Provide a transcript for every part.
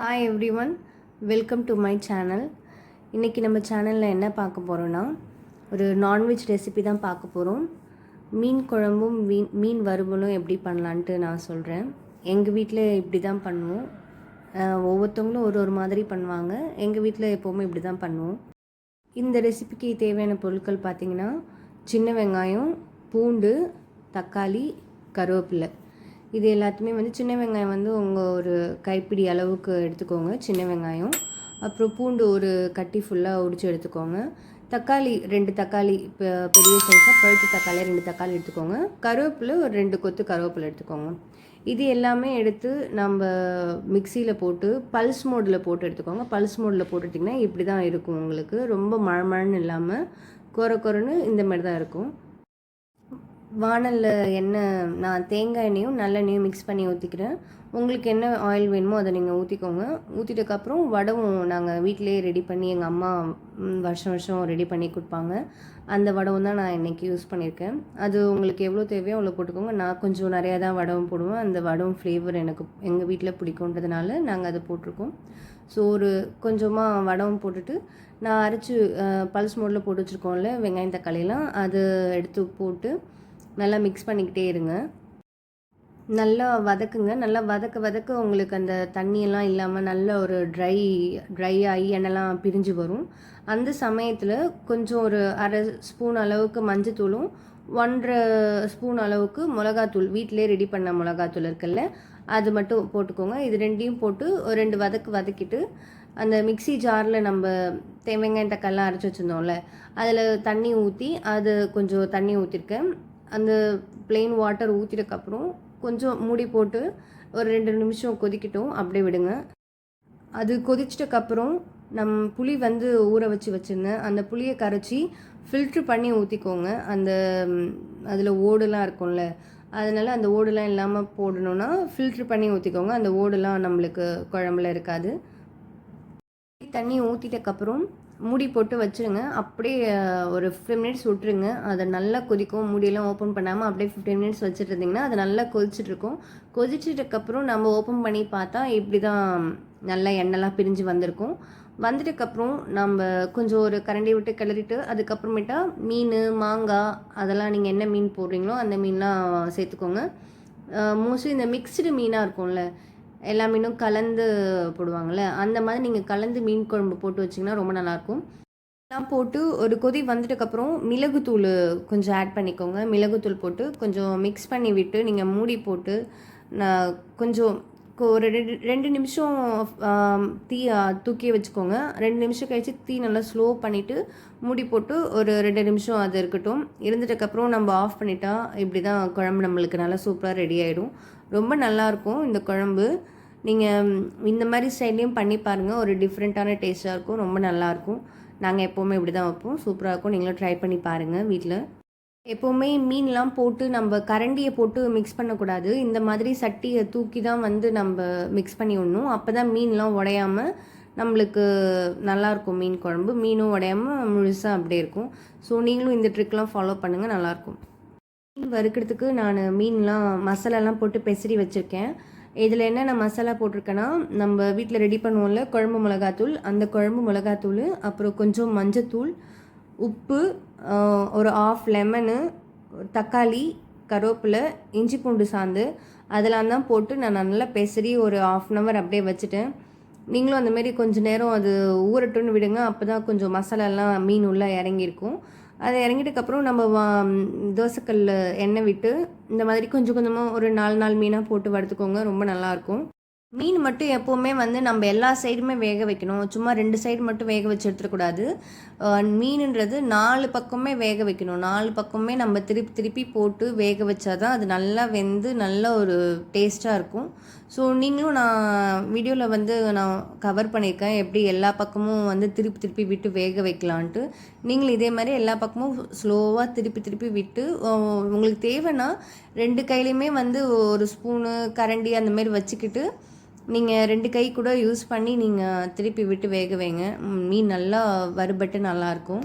Hi every one, welcome to my channel. இன்றைக்கி நம்ம சேனலில் என்ன பார்க்க போகிறோன்னா, ஒரு நான்வெஜ் ரெசிபி தான் பார்க்க போகிறோம். மீன் குழம்பும் மீன் வறுவலும் எப்படி பண்ணலான்ட்டு நான் சொல்கிறேன். எங்கள் வீட்டில் இப்படி தான் பண்ணுவோம். ஒவ்வொருத்தவங்களும் ஒரு மாதிரி பண்ணுவாங்க. எங்கள் வீட்டில் எப்போவுமே இப்படி தான் பண்ணுவோம். இந்த ரெசிபிக்கு தேவையான பொருட்கள் பார்த்திங்கன்னா, சின்ன வெங்காயம், பூண்டு, தக்காளி, கருவேப்பிலை. இது எல்லாத்தையுமே சின்ன வெங்காயம் உங்கள் ஒரு கைப்பிடி அளவுக்கு எடுத்துக்கோங்க. சின்ன வெங்காயம், அப்புறம் பூண்டு ஒரு கட்டி ஃபுல்லாக உடிச்சு எடுத்துக்கோங்க. தக்காளி 2 தக்காளி, பெரிய சைஸாக பழுத்த தக்காளி 2 தக்காளி எடுத்துக்கோங்க. கருவேப்பிலை ஒரு 2 கொத்து கருவேப்பிலை எடுத்துக்கோங்க. இது எல்லாமே எடுத்து நம்ம மிக்சியில் போட்டு பல்ஸ் மோடில் போட்டு எடுத்துக்கோங்க. பல்ஸ் மோடில் போட்டுட்டிங்கன்னா இப்படி தான் இருக்கும். உங்களுக்கு ரொம்ப மழமழன்னு இல்லாமல் கொரன்னு இந்த மாதிரி தான் இருக்கும். வானலில் எண்ணெய், நான் தேங்காய் எண்ணெயும் நல்லெண்ணெயும் மிக்ஸ் பண்ணி ஊற்றிக்கிறேன். உங்களுக்கு என்ன ஆயில் வேணுமோ அதை நீங்கள் ஊற்றிக்கோங்க. ஊற்றிட்டக்கப்புறம் வடவும் நாங்கள் வீட்டிலே ரெடி பண்ணி எங்கள் அம்மா வருஷம் ரெடி பண்ணி கொடுப்பாங்க. அந்த வடவும் தான் நான் இன்றைக்கி யூஸ் பண்ணியிருக்கேன். அது உங்களுக்கு எவ்வளோ தேவையோ அவ்வளோ போட்டுக்கோங்க. நான் கொஞ்சம் நிறையா தான் வடவும் போடுவேன். அந்த வடவும் ஃப்ளேவர் எனக்கு எங்கள் வீட்டில் பிடிக்குன்றதுனால நாங்கள் அதை போட்டிருக்கோம். ஸோ ஒரு கொஞ்சமாக வடவும் போட்டுட்டு, நான் அரைச்சி பல்ஸ் மோடில் போட்டு வச்சுருக்கோம்ல வெங்காயம் தக்காளியெல்லாம், அது எடுத்து போட்டு நல்லா மிக்ஸ் பண்ணிக்கிட்டே இருங்க. நல்லா வதக்குங்க. நல்லா வதக்க உங்களுக்கு அந்த தண்ணியெல்லாம் இல்லாமல் நல்ல ஒரு ட்ரை ஆகி எண்ணெய்லாம் பிரிஞ்சு வரும். அந்த சமயத்தில் கொஞ்சம் ஒரு அரை ஸ்பூன் அளவுக்கு மஞ்சத்தூளும் 1.5 ஸ்பூன் அளவுக்கு மிளகாத்தூள், வீட்டிலே ரெடி பண்ண மிளகாத்தூள் இருக்குல்ல, அது மட்டும் போட்டுக்கோங்க. இது ரெண்டையும் போட்டு ஒரு 2 வதக்கிட்டு, அந்த மிக்ஸி ஜாரில் நம்ம வெங்காயம் தக்காளிலாம் அரைச்சி வச்சுருந்தோம்ல, அதில் தண்ணி ஊற்றி, அது கொஞ்சம் தண்ணி ஊற்றிருக்கேன். அந்த ப்ளெயின் வாட்டர் ஊற்றிட்டக்கப்புறம் கொஞ்சம் மூடி போட்டு ஒரு 2 நிமிஷம் கொதிக்கட்டும், அப்படியே விடுங்க. அது கொதிச்சிட்டக்கப்புறம் புளி ஊற வச்சுருந்தேன். அந்த புளியை கரைச்சி ஃபில்ட்ரு பண்ணி ஊற்றிக்கோங்க. அதில் ஓடுலாம் இருக்கும்ல, அதனால் அந்த ஓடுலாம் இல்லாமல் போடணுன்னா ஃபில்ட்ரு பண்ணி ஊற்றிக்கோங்க. அந்த ஓடுலாம் நம்மளுக்கு குழம்புல இருக்காது. தண்ணி ஊற்றிட்டக்கப்புறம் மூடி போட்டு வச்சுருங்க. அப்படியே ஒரு 15 மினிட்ஸ் விட்டுருங்க. அதை நல்லா கொதிக்கும். மூடியெல்லாம் ஓப்பன் பண்ணாமல் அப்படியே 15 மினிட்ஸ் வச்சுட்டு இருந்திங்கன்னா அது நல்லா கொதிச்சிட்ருக்கும். கொதிச்சிட்டக்கப்புறம் நம்ம ஓப்பன் பண்ணி பார்த்தா இப்படி தான் நல்லா எண்ணெய்லாம் பிரிஞ்சு வந்திருக்கும். வந்துட்டுக்கப்புறம் நம்ம கொஞ்சம் ஒரு கரண்டி விட்டு கிளறிட்டு, அதுக்கப்புறமேட்டா மீன், மாங்காய், அதெல்லாம் நீங்கள் என்ன மீன் போடுறீங்களோ அந்த மீன்லாம் சேர்த்துக்கோங்க. மோஸ்ட்லி இந்த மிக்ஸ்டு மீனாக இருக்கும்ல, எல்லா மீனும் கலந்து போடுவாங்கள்ல, அந்த மாதிரி நீங்கள் கலந்து மீன் குழம்பு போட்டு வச்சிங்கன்னா ரொம்ப நல்லாயிருக்கும். எல்லாம் போட்டு ஒரு கொதி வந்துட்டுக்கப்புறம் மிளகுத்தூள் கொஞ்சம் ஆட் பண்ணிக்கோங்க. மிளகுத்தூள் போட்டு கொஞ்சம் மிக்ஸ் பண்ணி விட்டு நீங்கள் மூடி போட்டு கொஞ்சம் ஒரு 2 நிமிஷம் தீ தூக்கி வச்சுக்கோங்க. 2 நிமிஷம் கழித்து தீ நல்லா ஸ்லோ பண்ணிவிட்டு மூடி போட்டு ஒரு 2 நிமிஷம் அது இருக்கட்டும். இருந்துட்டக்கப்புறம் நம்ம ஆஃப் பண்ணிட்டா இப்படி தான் குழம்பு நம்மளுக்கு நல்லா சூப்பராக ரெடி ஆகிடும். ரொம்ப நல்லாயிருக்கும் இந்த குழம்பு. நீங்கள் இந்த மாதிரி ஸ்டைல்லையும் பண்ணி பாருங்கள். ஒரு டிஃப்ரெண்ட்டான டேஸ்ட்டாக இருக்கும். ரொம்ப நல்லாயிருக்கும். நாங்கள் எப்போவுமே இப்படி தான் வைப்போம். சூப்பராக இருக்கும். நீங்களும் ட்ரை பண்ணி பாருங்கள் வீட்டில். எப்போவுமே மீன்லாம் போட்டு நம்ம கரண்டியை போட்டு மிக்ஸ் பண்ணக்கூடாது. இந்த மாதிரி சட்டியை தூக்கி தான் நம்ம மிக்ஸ் பண்ணி விடணும். அப்போ தான் மீன்லாம் உடையாமல் நம்மளுக்கு நல்லாயிருக்கும். மீன் குழம்பு மீனும் உடையாமல் முழுசாக அப்படியே இருக்கும். ஸோ நீங்களும் இந்த ட்ரிக்லாம் ஃபாலோ பண்ணுங்கள், நல்லாயிருக்கும். மீன் வறுக்கிறதுக்கு நான் மீன்லாம் மசாலாலாம் போட்டு பெசரி வச்சுருக்கேன். இதில் என்னென்ன மசாலா போட்டிருக்கேன்னா, நம்ம வீட்டில் ரெடி பண்ணுவோம்ல குழம்பு மிளகாத்தூள், அந்த குழம்பு மிளகாத்தூள், அப்புறம் கொஞ்சம் மஞ்சத்தூள், உப்பு, ஒரு 1/2 லெமனு, தக்காளி, கருவேப்பிலை, இஞ்சி பூண்டு சாந்து, அதெல்லாம் தான் போட்டு நான் நல்லா பெசரி ஒரு 1/2 hour அப்படியே வச்சுட்டேன். நீங்களும் அந்தமாரி கொஞ்சம் நேரம் அது ஊறட்டுன்னு விடுங்க. அப்போ தான் கொஞ்சம் மசாலாலாம் மீன் உள்ளே இறங்கியிருக்கும். அதை இறங்கிட்டக்கப்புறம் நம்ம தோசைக்கல்லில் எண்ணெய் விட்டு இந்த மாதிரி கொஞ்சம் கொஞ்சமாக ஒரு 4 மீனாக போட்டு வறுத்துக்கோங்க. ரொம்ப நல்லாயிருக்கும். மீன் மட்டும் எப்போவுமே நம்ம எல்லா சைடுமே வேக வைக்கணும். சும்மா 2 சைடு மட்டும் வேக வச்சு எடுத்துடக்கூடாது. மீனுன்றது 4 பக்கமே வேக வைக்கணும். 4 பக்கமே நம்ம திருப்பி போட்டு வேக வச்சா தான் அது நல்லா வெந்து நல்ல ஒரு டேஸ்ட்டாக இருக்கும். ஸோ நீங்களும் நான் வீடியோவில் நான் கவர் பண்ணியிருக்கேன் எப்படி எல்லா பக்கமும் திருப்பி விட்டு வேக வைக்கலான்ட்டு. நீங்களும் இதே மாதிரி எல்லா பக்கமும் ஸ்லோவாக திருப்பி விட்டு, உங்களுக்கு தேவைன்னா 2 கையிலையுமே ஒரு ஸ்பூனு கரண்டி அந்தமாரி வச்சுக்கிட்டு நீங்கள் 2 கை கூட யூஸ் பண்ணி நீங்கள் திருப்பி விட்டு வேக வைங்க. மீன் நல்லா வறுபட்டு நல்லாயிருக்கும்.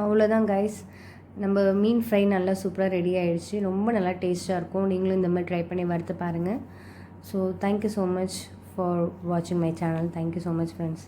அவ்வளோதான் கைஸ். நம்ம மீன் ஃப்ரை நல்லா சூப்பராக ரெடி ஆகிடுச்சு. ரொம்ப நல்லா டேஸ்ட்டாக இருக்கும். நீங்களும் இந்த மாதிரி ட்ரை பண்ணி வறுத்து பாருங்கள். So thank you so much for வாட்சிங் my channel. Thank you so much friends.